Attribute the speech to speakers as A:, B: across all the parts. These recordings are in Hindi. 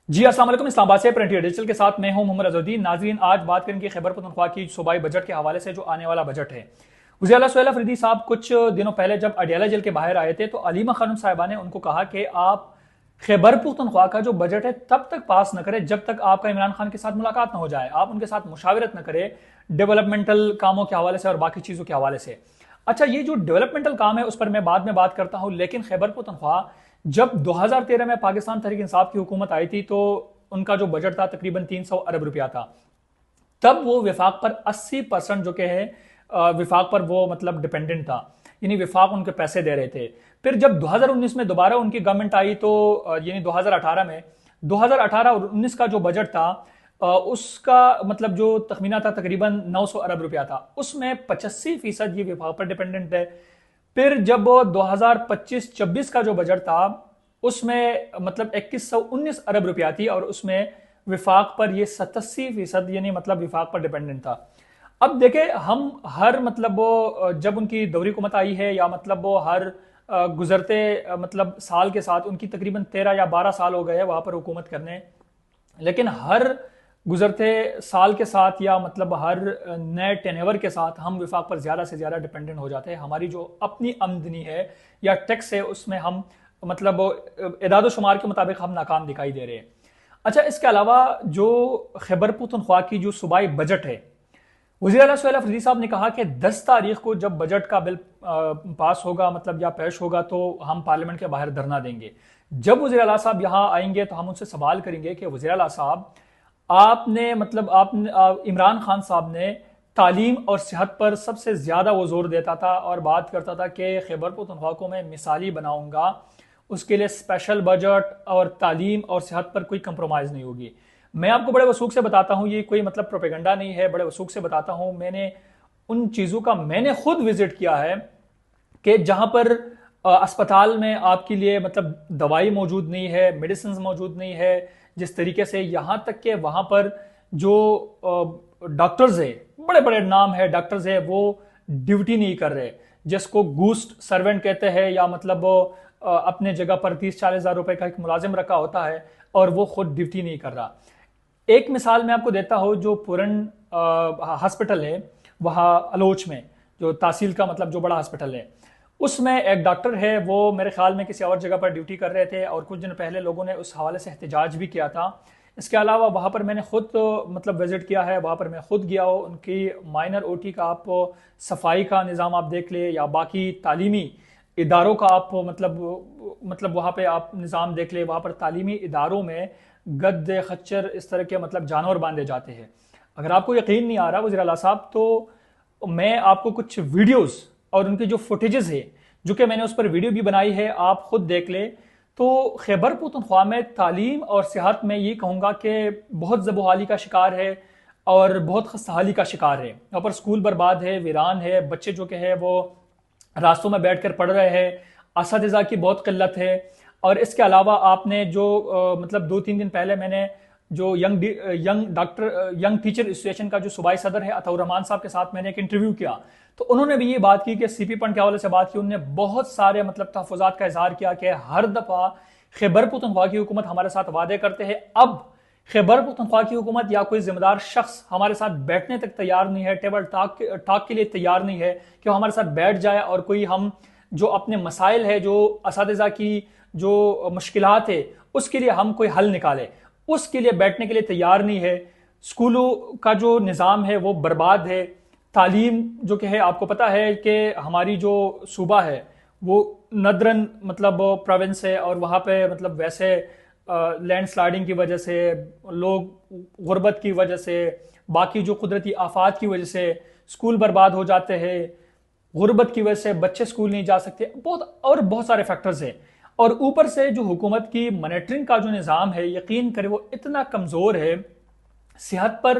A: जी अस्सलाम वालेकुम। इस्लामाबाद से प्रिंट डिजिटल के साथ मैं हूं मोहम्मद अजहरुद्दीन। नाजरीन, आज बात करेंगे खैबर पख्तूनख्वा की सूबाई बजट के हवाले से जो आने वाला बजट है। वज़ीर आला सुहेल अफरीदी साहब कुछ दिनों पहले जब अडियाला जेल के बाहर आए थे तो अलीमा खानम साहिबा ने उनको कहा कि आप खैबर पख्तूनख्वा का जो बजट है तब तक पास न करें जब तक आपका इमरान खान के साथ मुलाकात न हो जाए, आप उनके साथ मुशावरत न करें डेवलपमेंटल कामों के हवाले से और बाकी चीज़ों के हवाले से। अच्छा, ये जो डेवलपमेंटल काम है उस पर मैं बाद में बात करता हूं, लेकिन खैबर पख्तूनख्वा जब 2013 में पाकिस्तान तहरीक इंसाफ की हुकूमत आई थी तो उनका जो बजट था तकरीबन 300 अरब रुपया था। तब वो विफाक पर 80% जो के है विफाक पर वो मतलब डिपेंडेंट था, यानी विफाक उनके पैसे दे रहे थे। फिर जब 2019 में दोबारा उनकी गवर्नमेंट आई तो यानी 2018 में 2018 और 19 का जो बजट था उसका मतलब जो तखमीना था तकरीबन 900 अरब रुपया था, उसमें 85% ये विफाक पर डिपेंडेंट है। फिर जब 2025-26 का जो बजट था उसमें मतलब 2119 अरब रुपया थी और उसमें विफाक पर ये 87% यानी मतलब विफाक पर डिपेंडेंट था। अब देखे हम हर मतलब वो जब उनकी दौरी हुकूमत आई है या मतलब वो हर गुजरते मतलब साल के साथ उनकी तकरीबन 13 या 12 साल हो गए वहां पर हुकूमत करने, लेकिन हर गुजरते साल के साथ या मतलब हर नए टेनेवर के साथ हम विफाक पर ज़्यादा से ज़्यादा डिपेंडेंट हो जाते हैं। हमारी जो अपनी आमदनी है या टैक्स है उसमें हम मतलब इदाद शुमार के मुताबिक हम नाकाम दिखाई दे रहे हैं। अच्छा, इसके अलावा जो खैबर पख्तूनख्वा की जो सूबाई बजट है, वज़ीर आला सुहेल अफरीदी साहब ने कहा कि 10 तारीख को जब बजट का बिल पास होगा मतलब या पेश होगा तो हम पार्लियामेंट के बाहर धरना देंगे। जब वज़ीर आला साहब यहाँ आएंगे तो हम उनसे सवाल करेंगे कि वज़ीर आला साहब, आपने मतलब आपने इमरान खान साहब ने तालीम और सेहत पर सबसे ज्यादा वो जोर देता था और बात करता था कि खैबर पख्तूनख्वा को मैं मिसाली बनाऊंगा, उसके लिए स्पेशल बजट और तालीम और सेहत पर कोई कंप्रोमाइज नहीं होगी। मैं आपको बड़े वसूख से बताता हूं, ये कोई मतलब प्रोपेगेंडा नहीं है, बड़े वसूख से बताता हूं। मैंने उन चीजों का मैंने खुद विजिट किया है कि जहां पर अस्पताल में आपके लिए मतलब दवाई मौजूद नहीं है, मेडिसिन मौजूद नहीं है, जिस तरीके से यहां तक कि वहां पर जो डॉक्टर्स है, बड़े बड़े नाम है डॉक्टर्स है, वो ड्यूटी नहीं कर रहे, जिसको गूस्ट सर्वेंट कहते हैं या मतलब वो अपने जगह पर 30-40 हज़ार रुपए का एक मुलाजिम रखा होता है और वो खुद ड्यूटी नहीं कर रहा। एक मिसाल मैं आपको देता हूं, जो पूरन हॉस्पिटल है वहां अलोच में, जो तहसील का मतलब जो बड़ा हॉस्पिटल है, उसमें एक डॉक्टर है, वो मेरे ख्याल में किसी और जगह पर ड्यूटी कर रहे थे और कुछ दिन पहले लोगों ने उस हवाले से एहतजाज भी किया था। इसके अलावा वहाँ पर मैंने खुद मतलब विजिट किया है, वहाँ पर मैं खुद गया हूँ। उनकी माइनर ओटी का आप सफाई का निज़ाम आप देख ले या बाकी तालीमी इदारों का आप मतलब वहाँ पे आप निज़ाम देख ले, वहाँ पर तालीमी इदारों में गद्दे खच्चर इस तरह के मतलब जानवर बांधे जाते हैं। अगर आपको यकीन नहीं आ रहा वज़ीर आला साहब, तो मैं आपको कुछ वीडियोस और उनकी जो फुटेजेस है, जो कि मैंने उस पर वीडियो भी बनाई है, आप खुद देख ले। तो खैबर पख्तूनख्वा में तालीम और सेहत में ये कहूँगा कि बहुत ज़बोहाली का शिकार है और बहुत खस्ताहाली का शिकार है। यहाँ पर स्कूल बर्बाद है, वीरान है, बच्चे जो के है वो रास्तों में बैठ कर पढ़ रहे हैं, असातिज़ा की बहुत किल्लत है। और इसके अलावा आपने जो मतलब 2-3 दिन पहले मैंने जो यंग टीचर एसोसिएशन का जो सूबाई सदर है अताउर रहमान साहब के साथ मैंने एक इंटरव्यू किया, तो उन्होंने भी ये बात की कि सीपी फंड के हवाले से बात की। उन्होंने बहुत सारे मतलब तहफ़्फ़ुज़ात का इजहार किया कि हर दफ़ा खैबर पख्तूनख्वा की हुकूमत हमारे साथ वादे करते हैं, अब खैबर पख्तूनख्वा की हुकूमत या कोई जिम्मेदार शख्स हमारे साथ बैठने तक तैयार नहीं है, टेबल टॉक के लिए तैयार नहीं है कि वो हमारे साथ बैठ जाए और कोई हम जो अपने मसाइल है, जो असातिज़ा की जो मुश्किलात है, उसके लिए हम कोई हल निकाले, उसके लिए बैठने के लिए तैयार नहीं है। स्कूलों का जो निज़ाम है वो बर्बाद है। तालीम जो कि है, आपको पता है कि हमारी जो सूबा है वो नदरन मतलब प्रोविंस है और वहाँ पे मतलब वैसे लैंड स्लाइडिंग की वजह से, लोग गुर्बत की वजह से, बाकी जो कुदरती आफात की वजह से स्कूल बर्बाद हो जाते हैं, गुर्बत की वजह से बच्चे स्कूल नहीं जा सकते, बहुत सारे फैक्टर्स हैं। और ऊपर से जो हुकूमत की मॉनिटरिंग का जो निज़ाम है, यकीन करें वो इतना कमज़ोर है सेहत पर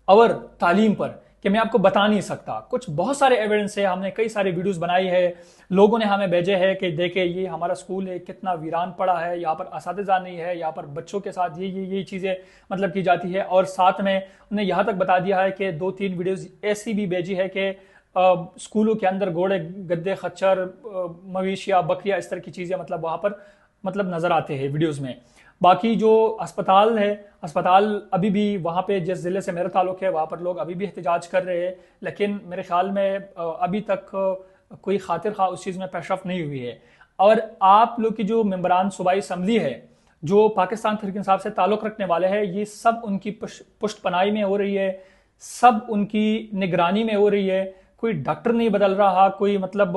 A: और तालीम पर कि मैं आपको बता नहीं सकता। कुछ बहुत सारे एविडेंस है, हमने कई सारे वीडियोस बनाई है, लोगों ने हमें भेजे हैं कि देखे ये हमारा स्कूल है कितना वीरान पड़ा है, यहाँ पर असातिज़ा नहीं है, यहाँ पर बच्चों के साथ ये चीज़ें मतलब की जाती है। और साथ में उन्हें यहाँ तक बता दिया है कि 2-3 वीडियोस ऐसी भी भेजी है कि स्कूलों के अंदर घोड़े, गद्दे, खच्चर, मवेशियाँ, बकरियाँ, इस तरह की चीज़ें मतलब वहाँ पर मतलब नज़र आते हैं वीडियोज़ में। बाकी जो अस्पताल है, अस्पताल अभी भी वहाँ पे जिस ज़िले से मेरा ताल्लुक है वहाँ पर लोग अभी भी एहतजाज कर रहे हैं, लेकिन मेरे ख्याल में अभी तक कोई खातिर खा उस चीज़ में पेशरफ नहीं हुई है। और आप लोग की जो मेंबरान सूबाई असम्बली है जो पाकिस्तान तहरीक इंसाफ से ताल्लुक़ रखने वाले हैं, ये सब उनकी पुष्ट पनाही में हो रही है, सब उनकी निगरानी में हो रही है। कोई डॉक्टर नहीं बदल रहा, कोई मतलब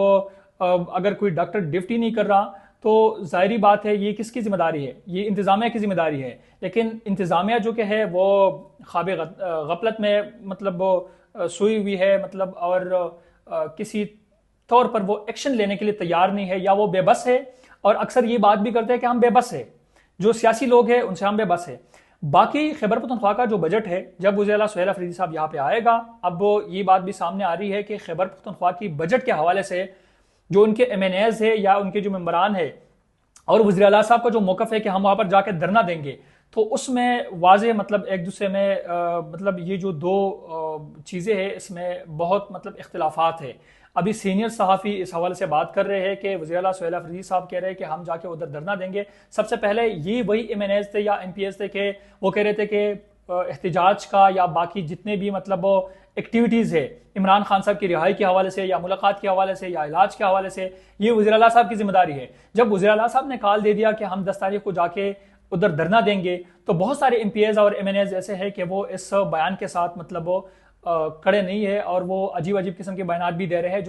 A: अगर कोई डॉक्टर ड्यूटी नहीं कर रहा तो जाहिर बात है ये किसकी जिम्मेदारी है, ये इंतजामिया की जिम्मेदारी है। लेकिन इंतजामिया जो कि है वो ख्वाब गफलत में मतलब सोई हुई है, मतलब और किसी तौर पर वो एक्शन लेने के लिए तैयार नहीं है, या वो बेबस है। और अक्सर ये बात भी करते हैं कि हम बेबस है, जो सियासी लोग हैं उनसे हम बेबस है। बाकी खैबर पख्तूनख्वा का जो बजट है, जब वज़ीर आला सुहेल अफरीदी साहब यहाँ पे आएगा, अब ये बात भी सामने आ रही है कि खैबर पख्तूनख्वा की बजट के हवाले से जो उनके MNAs है या उनके जो मेंबरान है और वज़ीर आला साहब का जो मौक़िफ़ है कि हम वहाँ पर जाकर धरना देंगे, तो उसमें वाज़े मतलब एक दूसरे में मतलब ये जो दो चीज़ें हैं इसमें बहुत मतलब इख्तिलाफ़ात है। अभी सीनियर सहाफ़ी इस हवाले से बात कर रहे हैं कि वज़ीर आला सुहेल अफरीदी साहब कह रहे हैं कि हम जाके उधर धरना देंगे। सबसे पहले ये वही MNAs थे या MPs थे कि वो कह रहे थे कि एहतिजाज का या बाकी जितने भी मतलब एक्टिविटीज़ है इमरान खान साहब की रिहाई के हवाले से या मुलाकात के हवाले से या इलाज के हवाले से, ये वज़ीर आला साहब की जिम्मेदारी है। जब वज़ीर आला साहब ने कॉल दे दिया कि हम 10 तारीख को जाके उधर धरना देंगे, तो बहुत सारे MPs और MNAs ऐसे हैं कि वो इस बयान के साथ मतलब खड़े नहीं है और वो अजीब अजीब किस्म के बयान भी दे रहे हैं।